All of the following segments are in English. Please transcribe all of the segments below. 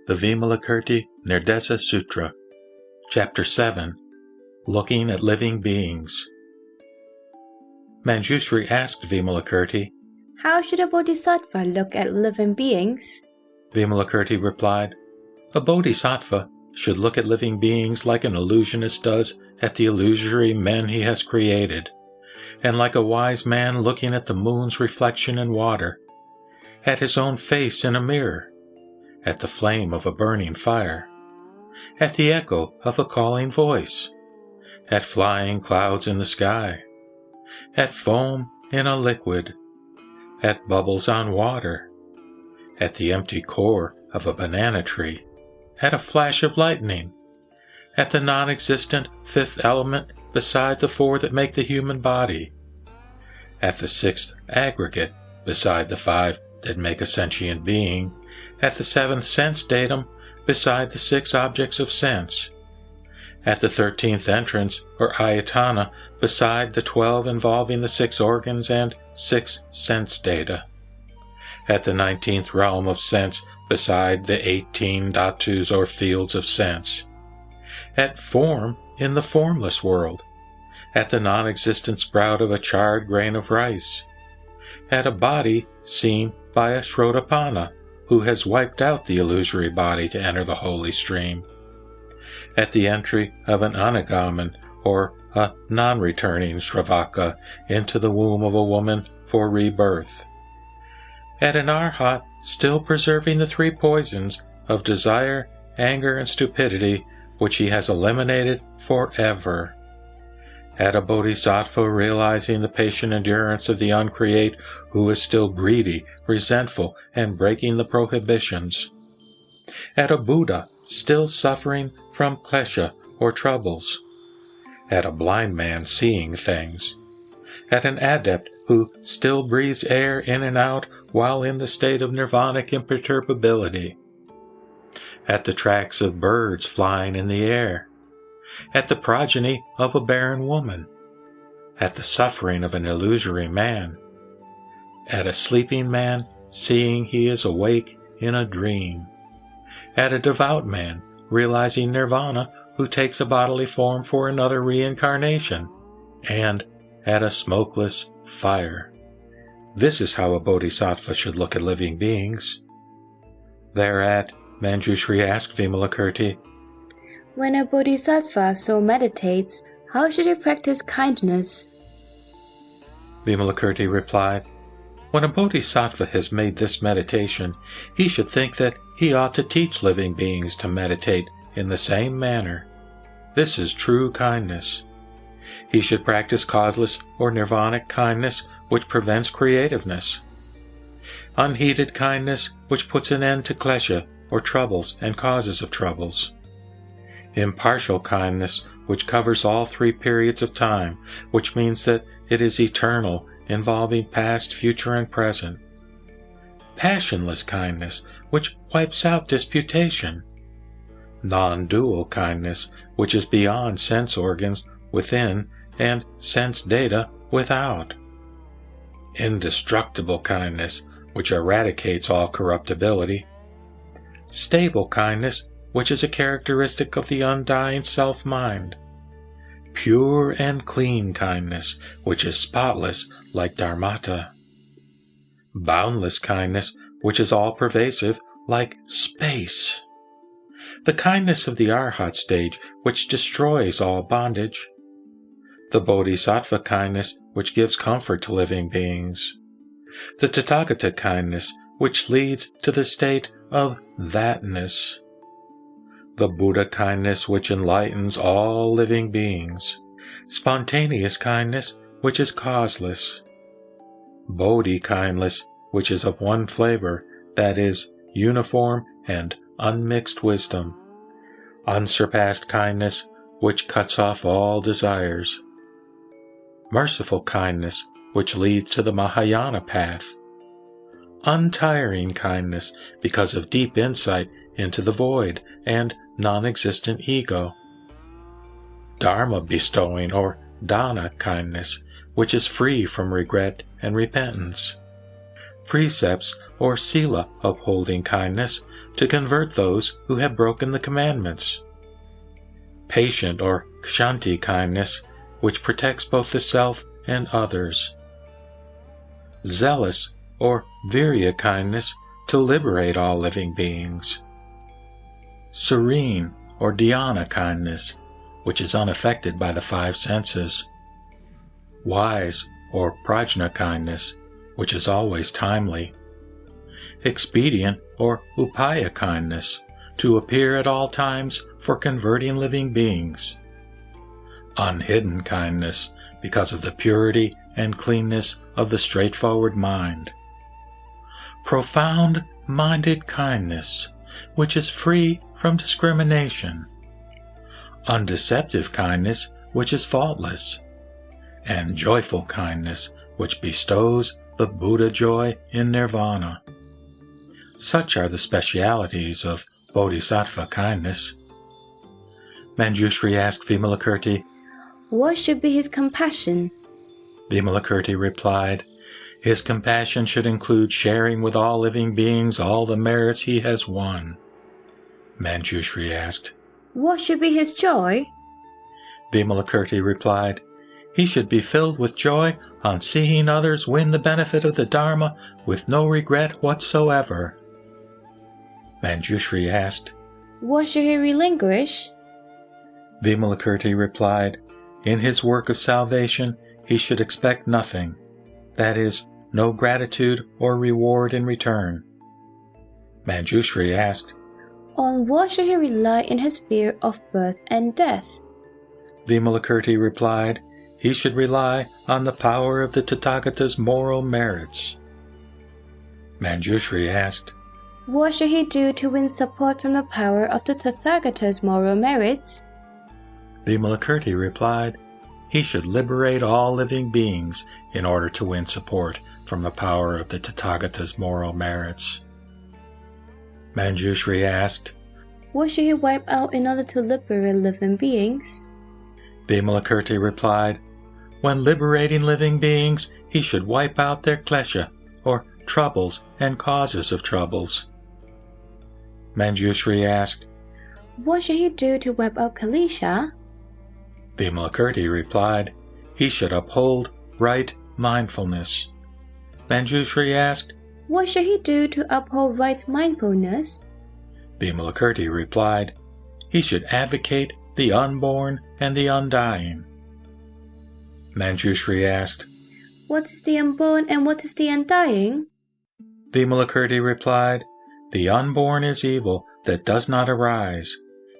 the Vimalakirti Sutra Ch.7, Looking at Living Beings. Manjushri asked Vimalakirti, "How should a bodhisattva look at living beings?" Vimalakirti replied, "A bodhisattva should look at living beings like an illusionist does at the illusory men he has created, and like a wise man looking at the moon's reflection in water, at his own face in a mirror, at the flame of a burning fire, at the echo of a calling voice, at flying clouds in the sky, at foam in a liquid, at bubbles on water, at the empty core of a banana tree, at a flash of lightning, at the non-existent fifth element beside the four that make the human body, at the sixth aggregate beside the five that make a sentient being, at the seventh sense datum beside the six objects of sense, at the 13th entrance or ayatana beside the 12 involving the 6 organs and 6 sense data, at the 19th realm of sense beside the 18 dhatus or fields of sense, at form in the formless world, at the non-existent sprout of a charred grain of rice, at a body seen by a Shrodapana who has wiped out the illusory body to enter the holy stream, at the entry of an Anagaman or a non-returning Shravaka into the womb of a woman for rebirth, at an Arhat still preserving the 3 poisons of desire, anger, and stupidity which he has eliminated forever, at a bodhisattva realizing the patient endurance of the uncreate who is still greedy, resentful, and breaking the prohibitions, at a Buddha still suffering from klesha or troubles, at a blind man seeing things, at an adept who still breathes air in and out while in the state of nirvanic imperturbability, at the tracks of birds flying in the air, at the progeny of a barren woman, at the suffering of an illusory man, at a sleeping man seeing he is awake in a dream, at a devout man realizing nirvana who takes a bodily form for another reincarnation, and at a smokeless fire. This is how a bodhisattva should look at living beings." Thereat, Manjushri asked Vimalakirti, "When a bodhisattva so meditates, how should he practice kindness?" Vimalakirti replied, "When a bodhisattva has made this meditation, he should think that he ought to teach living beings to meditate in the same manner. This is true kindness. He should practice causeless or nirvanic kindness which prevents creativeness, unheeded kindness which puts an end to klesha or troubles and causes of troubles, impartial kindness which covers all 3 periods of time, which means that it is eternal, involving past, future, and present, passionless kindness which wipes out disputation, non-dual kindness which is beyond sense organs within and sense data without, indestructible kindness which eradicates all corruptibility, stable kindness which is a characteristic of the undying self-mind, pure and clean kindness which is spotless like Dharmata, boundless kindness which is all-pervasive like space, the kindness of the Arhat stage which destroys all bondage, the Bodhisattva kindness which gives comfort to living beings, the Tathagata kindness which leads to the state of thatness, the Buddha kindness which enlightens all living beings, spontaneous kindness which is causeless, Bodhi kindness which is of one flavor, that is, uniform and unmixed wisdom, unsurpassed kindness which cuts off all desires, merciful kindness which leads to the Mahayana path, untiring kindness because of deep insight into the void and non-existent ego, Dharma bestowing or dana kindness which is free from regret and repentance, precepts or sila upholding kindness to convert those who have broken the commandments. Patient or kshanti kindness, which protects both the self and others. Zealous or virya kindness, to liberate all living beings. Serene or dhyana kindness, which is unaffected by the five senses. Wise or prajna kindness, which is always timely. Expedient or upaya kindness, to appear at all times for converting living beings. Unhidden kindness, because of the purity and cleanness of the straightforward mind. Profound-minded kindness, which is free from discrimination. Undeceptive kindness, which is faultless. And joyful kindness, which bestows the Buddha joy in nirvana. Such are the specialities of Bodhisattva kindness. Manjushri asked Vimalakirti, What should be his compassion? Vimalakirti replied, His compassion should include sharing with all living beings all the merits he has won. Manjushri asked, What should be his joy? Vimalakirti replied, He should be filled with joy on seeing others win the benefit of the Dharma with no regret whatsoever. Manjushri asked, What should he relinquish? Vimalakirti replied, In his work of salvation he should expect nothing, that is, no gratitude or reward in return. Manjushri asked, On what should he rely in his fear of birth and death? Vimalakirti replied, He should rely on the power of the Tathagata's moral merits. Manjushri asked, What should he do to win support from the power of the Tathagata's moral merits? Vimalakirti replied, He should liberate all living beings in order to win support from the power of the Tathagata's moral merits. Manjushri asked, What should he wipe out in order to liberate living beings? Vimalakirti replied, When liberating living beings, he should wipe out their klesha, or troubles and causes of troubles. Manjushri asked, What should he do to wipe out kalesha? Vimalakirti replied, He should uphold right mindfulness. Manjushri asked, What should he do to uphold right mindfulness? Vimalakirti replied, He should advocate the unborn and the undying. Manjushri asked, What is the unborn and what is the undying? Vimalakirti replied, The unborn is evil that does not arise,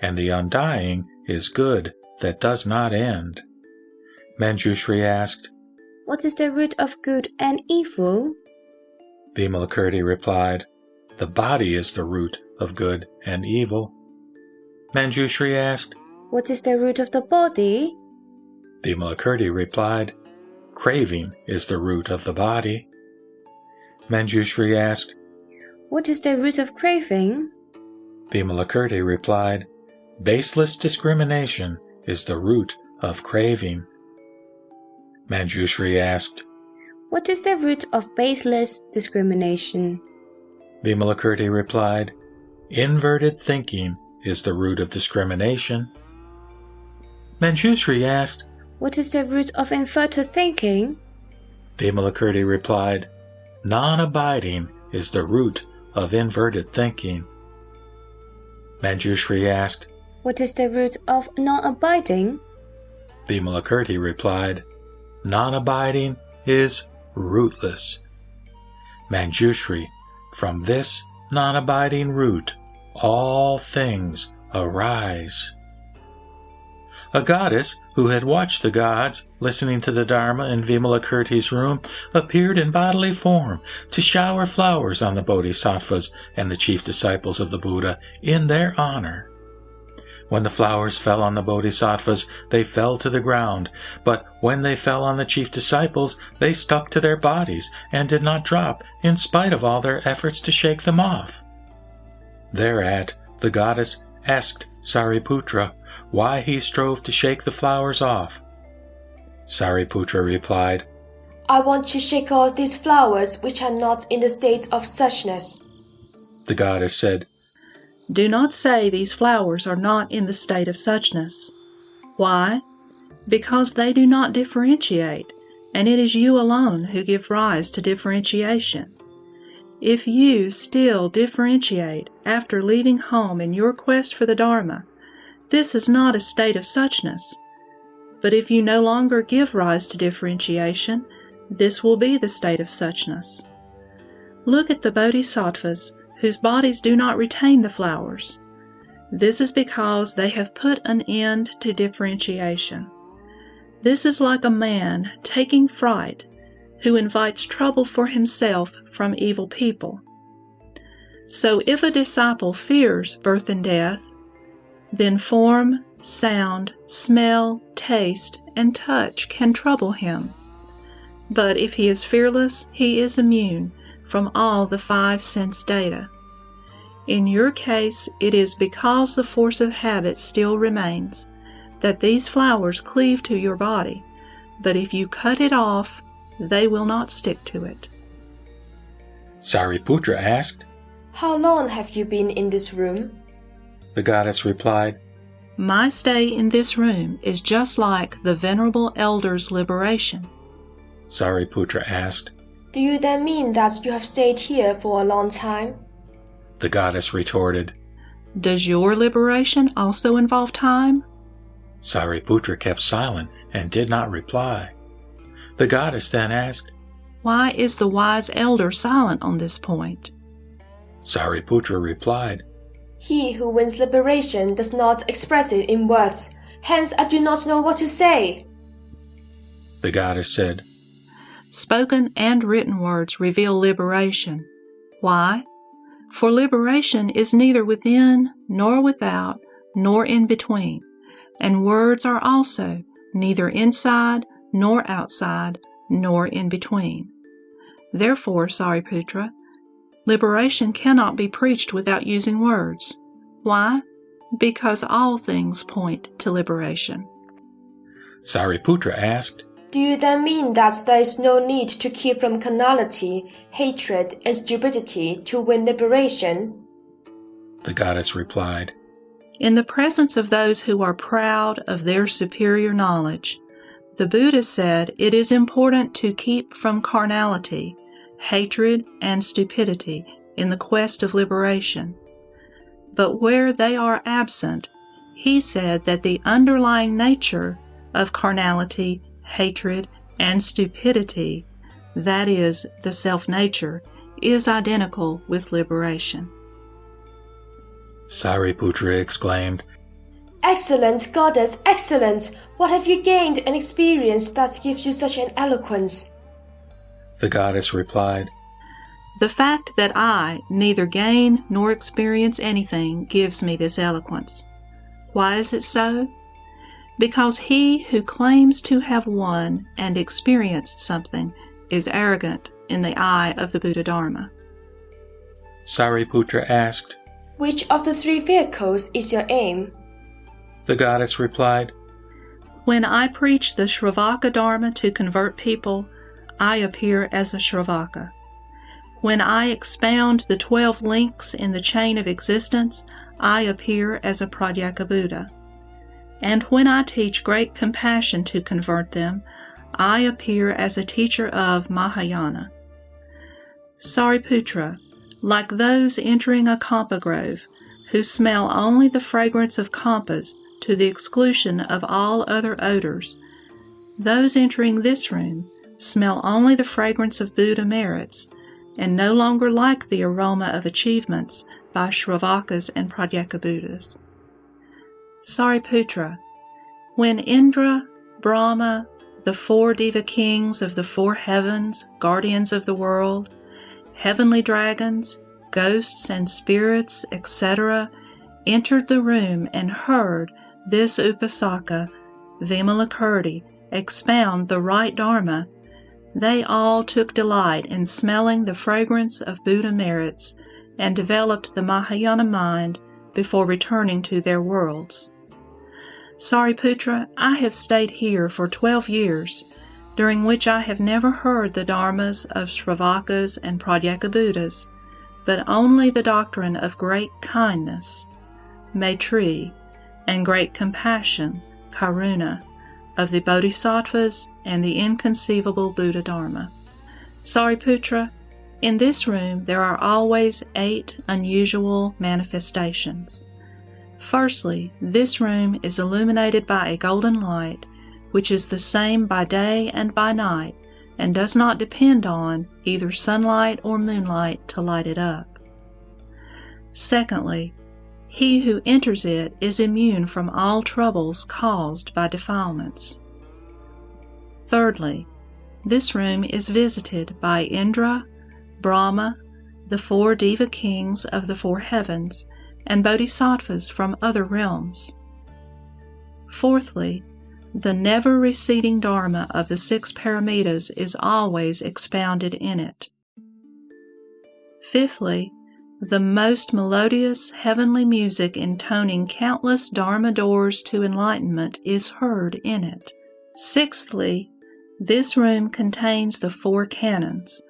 and the undying is good that does not end. Manjushri asked, What is the root of good and evil? Vimalakirti replied, The body is the root of good and evil. Manjushri asked, What is the root of the body? Vimalakirti replied, Craving is the root of the body. Manjushri asked, What is the root of craving? Vimalakirti replied, Baseless discrimination is the root of craving. Manjushri asked, What is the root of baseless discrimination? Vimalakirti replied, Inverted thinking is the root of discrimination. Manjushri asked, What is the root of inverted thinking? Vimalakirti replied, Non-abiding is the root of inverted thinking. Manjushri asked, What is the root of non-abiding? Vimalakirti replied, Non-abiding is rootless. Manjushri, from this non-abiding root, all things arise. A goddess who had watched the gods, listening to the Dharma in Vimalakirti's room, appeared in bodily form to shower flowers on the Bodhisattvas and the chief disciples of the Buddha in their honor. When the flowers fell on the Bodhisattvas, they fell to the ground, but when they fell on the chief disciples, they stuck to their bodies and did not drop, in spite of all their efforts to shake them off. Thereat, the goddess asked Sariputra why he strove to shake the flowers off. Sariputra replied, I want to shake off these flowers which are not in the state of suchness. The goddess said, Do not say these flowers are not in the state of suchness. Why? Because they do not differentiate, and it is you alone who give rise to differentiation. If you still differentiate after leaving home in your quest for the Dharma, this is not a state of suchness. But if you no longer give rise to differentiation, this will be the state of suchness. Look at the bodhisattvas whose bodies do not retain the flowers. This is because they have put an end to differentiation. This is like a man taking fright who invites trouble for himself from evil people. So if a disciple fears birth and death, then form, sound, smell, taste, and touch can trouble him. But if he is fearless, he is immune from all the 5 sense data. In your case, it is because the force of habit still remains that these flowers cleave to your body, but if you cut it off, they will not stick to it. Sariputra asked, How long have you been in this room? The goddess replied, My stay in this room is just like the Venerable Elder's liberation. Sariputra asked, Do you then mean that you have stayed here for a long time? The goddess retorted, Does your liberation also involve time? Sariputra kept silent and did not reply. The goddess then asked, Why is the wise elder silent on this point? Sariputra replied, He who wins liberation does not express it in words, hence I do not know what to say. The goddess said, Spoken and written words reveal liberation. Why? For liberation is neither within, nor without, nor in between, and words are also neither inside, nor outside, nor in between. Therefore, Sariputra, liberation cannot be preached without using words. Why? Because all things point to liberation. Sariputra asked, Do you then mean that there is no need to keep from carnality, hatred, and stupidity to win liberation? The goddess replied, In the presence of those who are proud of their superior knowledge, the Buddha said it is important to keep from carnality, hatred, and stupidity in the quest of liberation. But where they are absent, he said that the underlying nature of carnality, hatred, and stupidity, that is, the self-nature, is identical with liberation. Sariputra exclaimed, Excellent, goddess, excellent! What have you gained and experienced that gives you such an eloquence? The goddess replied, The fact that I neither gain nor experience anything gives me this eloquence. Why is it so? Because he who claims to have won and experienced something is arrogant in the eye of the Buddha Dharma. Sariputra asked, Which of the 3 vehicles is your aim? The goddess replied, When I preach the Shravaka Dharma to convert people, I appear as a Shravaka. When I expound the 12 links in the chain of existence, I appear as a Pratyeka Buddha. And when I teach great compassion to convert them, I appear as a teacher of Mahayana. Sariputra, like those entering a kampa grove, who smell only the fragrance of kampas to the exclusion of all other odors, those entering this room smell only the fragrance of Buddha merits, and no longer like the aroma of achievements by Shravakas and Pratyeka Buddhas. Sariputra, when Indra, Brahma, the 4 Deva kings of the 4 heavens, guardians of the world, heavenly dragons, ghosts and spirits, etc., entered the room and heard this Upasaka, Vimalakirti, expound the right Dharma, they all took delight in smelling the fragrance of Buddha merits and developed the Mahayana mind before returning to their worlds. Sariputra, I have stayed here for 12 years, during which I have never heard the dharmas of Shravakas and Pratyeka Buddhas, but only the doctrine of great kindness, Maitri, and great compassion, Karuna, of the Bodhisattvas and the inconceivable Buddha Dharma. Sariputra, in this room there are always 8 unusual manifestations. Firstly, this room is illuminated by a golden light, which is the same by day and by night, and does not depend on either sunlight or moonlight to light it up. Secondly, he who enters it is immune from all troubles caused by defilements. Thirdly, this room is visited by Indra, Brahma, the 4 Deva kings of the 4 heavens, and bodhisattvas from other realms. Fourthly, the never-receding Dharma of the 6 paramitas is always expounded in it. Fifthly, the most melodious heavenly music intoning countless Dharma doors to enlightenment is heard in it. Sixthly, this room contains the 4 canons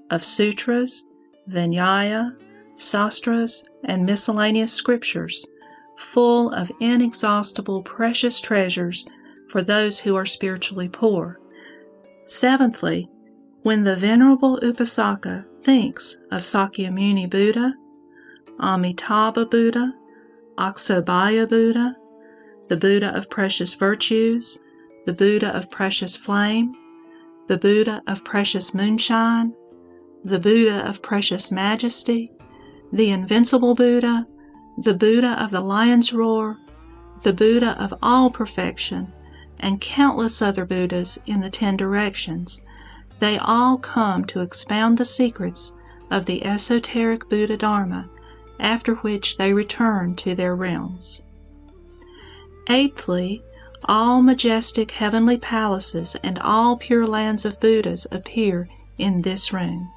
of sutras, Vinaya, Sastras, and miscellaneous scriptures, full of inexhaustible precious treasures for those who are spiritually poor. Seventhly, when the Venerable Upasaka thinks of Sakyamuni Buddha, Amitabha Buddha, Aksobhaya Buddha, the Buddha of precious virtues, the Buddha of precious flame, the Buddha of precious moonshine, the Buddha of precious majesty, the invincible Buddha, the Buddha of the lion's roar, the Buddha of all perfection, and countless other Buddhas in the 10 directions, they all come to expound the secrets of the esoteric Buddha Dharma, after which they return to their realms. Eighthly, all majestic heavenly palaces and all pure lands of Buddhas appear in this room.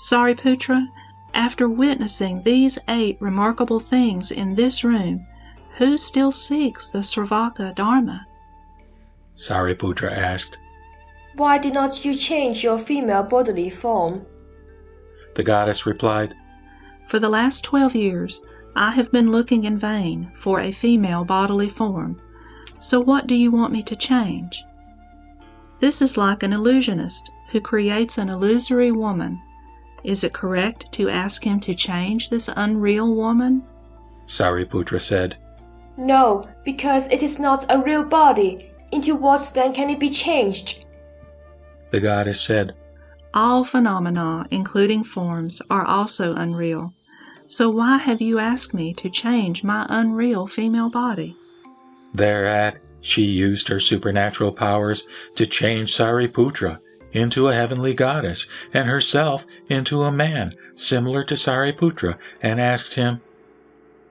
Sariputra, after witnessing these 8 remarkable things in this room, who still seeks the Sravaka Dharma? Sariputra asked. Why did not you change your female bodily form? The goddess replied, For the last 12 years, I have been looking in vain for a female bodily form. So what do you want me to change? This is like an illusionist who creates an illusory woman. Is it correct to ask him to change this unreal woman? Sariputra said, No, because it is not a real body. Into what then can it be changed? The goddess said, All phenomena, including forms, are also unreal. So why have you asked me to change my unreal female body? Thereat, she used her supernatural powers to change Sariputra into a heavenly goddess, and herself into a man similar to Sariputra, and asked him,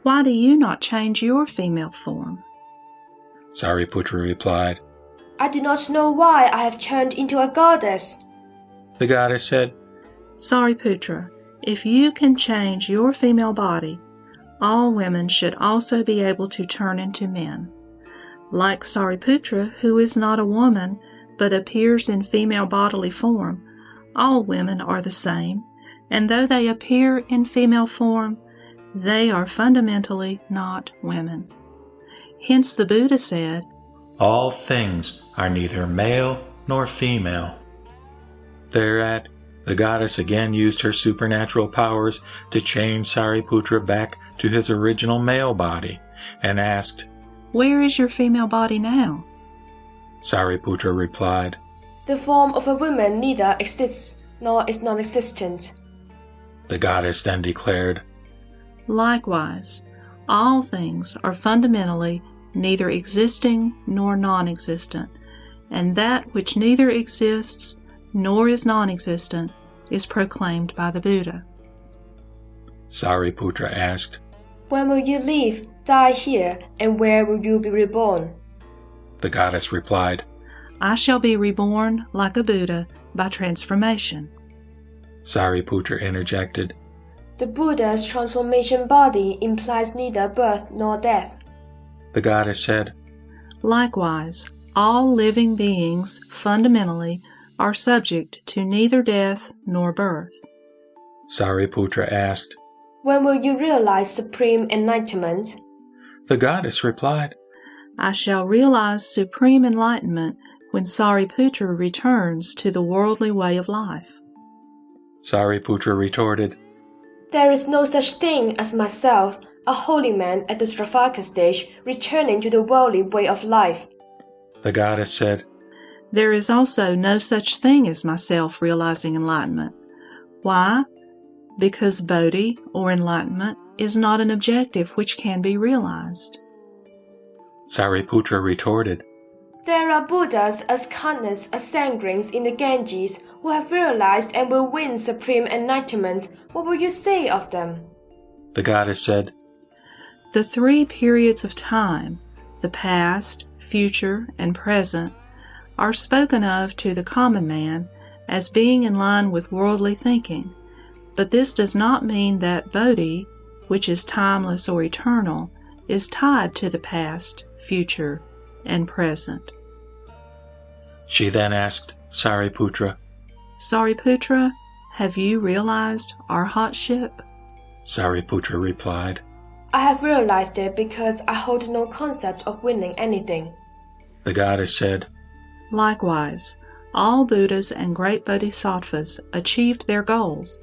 Why do you not change your female form? Sariputra replied, I do not know why I have turned into a goddess. The goddess said, Sariputra, if you can change your female body, all women should also be able to turn into men. Like Sariputra, who is not a woman, but appears in female bodily form, all women are the same, and though they appear in female form, they are fundamentally not women. Hence the Buddha said, All things are neither male nor female. Thereat, the goddess again used her supernatural powers to change Sariputra back to his original male body, and asked, Where is your female body now? Sariputra replied, The form of a woman neither exists nor is non-existent. The goddess then declared, Likewise, all things are fundamentally neither existing nor non-existent, and that which neither exists nor is non-existent is proclaimed by the Buddha. Sariputra asked, When will you leave, die here, and where will you be reborn? The goddess replied, I shall be reborn like a Buddha by transformation. Sariputra interjected, The Buddha's transformation body implies neither birth nor death. The goddess said, Likewise, all living beings fundamentally are subject to neither death nor birth. Sariputra asked. When will you realize supreme enlightenment? The goddess replied, I shall realize supreme enlightenment when Sariputra returns to the worldly way of life. Sariputra retorted, There is no such thing as myself, a holy man at the Stravaka stage, returning to the worldly way of life. The goddess said, There is also no such thing as myself realizing enlightenment. Why? Because Bodhi, or enlightenment, is not an objective which can be realized. Sariputra retorted, There are Buddhas as countless as sanguines in the Ganges who have realized and will win supreme enlightenment. What will you say of them? The goddess said, The 3 periods of time, the past, future, and present, are spoken of to the common man as being in line with worldly thinking, but this does not mean that Bodhi, which is timeless or eternal, is tied to the past, future, and present. She then asked Sariputra, Sariputra, have you realized arhatship? Sariputra replied, I have realized it because I hold no concept of winning anything. The goddess said, Likewise, all Buddhas and great bodhisattvas achieved their goals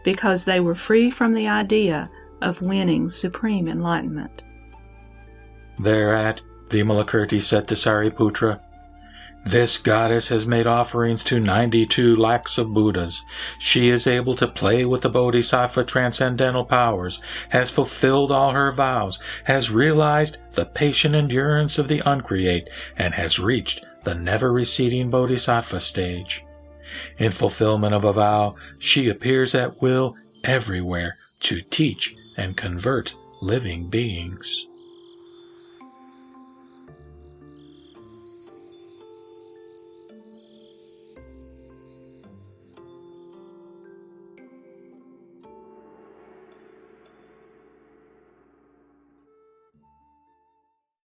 because they were free from the idea of winning supreme enlightenment. Thereat, Vimalakirti said to Sariputra, This goddess has made offerings to 92 lakhs of Buddhas. She is able to play with the bodhisattva transcendental powers, has fulfilled all her vows, has realized the patient endurance of the uncreate, and has reached the never-receding bodhisattva stage. In fulfillment of a vow, she appears at will everywhere to teach and convert living beings.